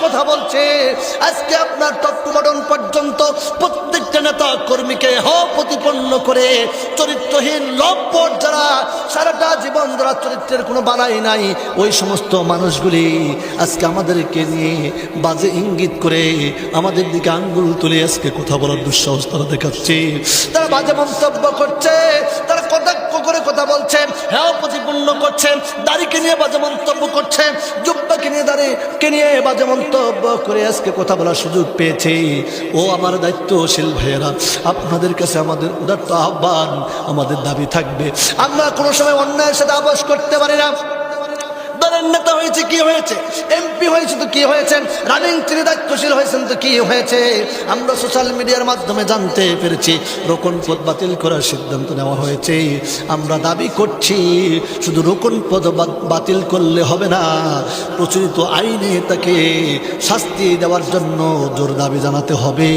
কথা বলছে। আজকে আপনার টপ টু বটন পর্যন্ত প্রত্যেকটা নেতা কর্মীকে প্রতিপন্ন করে চরিত্রহীন লম্পট যারা সারাটা জীবন যারা চরিত্রের কোনো বালাই নাই, ওই সমস্ত মানুষগুলি আজকে আমাদেরকে নিয়ে বাজে ইঙ্গিত করে আমাদের দিকে আঙ্গুল তুলে আজকে কথা বলার দুঃসাহস তারা দেখাচ্ছে। তারা বাজে মন্তব্য করছে, তারা কটাক্ষ করে কথা বলছে, প্রতিপন্ন করছে, দাড়িকে নিয়ে বাজে মন্তব্য করছে, জুব্বাকে নিয়ে দাড়িকে নিয়ে বাজে মন্তব্য করে আজকে কথা বলার সুযোগ পেয়েছে। ও আমার দায়িত্বশীল ভাইয়েরা, আপনাদের কাছে আমাদের উদাত্ত আহ্বান, আমাদের দাবি থাকবে, আমরা কোনো সময় অন্যায়ের সাথে আপোষ করতে পারি না। দলের নেতা হয়েছে কি হয়েছে, এমপি হয়েছে তো কি হয়েছে, রানিং তিনি দায়িত্বশীল হয়েছেন তো কি হয়েছে, আমরা সোশ্যাল মিডিয়ার মাধ্যমে জানতে পেরেছি রোকন পদ বাতিল করার সিদ্ধান্ত নেওয়া হয়েছে। আমরা দাবি করছি শুধু রোকন পদ বাতিল করলে হবে না, প্রচলিত আইনে তাকে শাস্তি দেওয়ার জন্য জোর দাবি জানাতে হবে।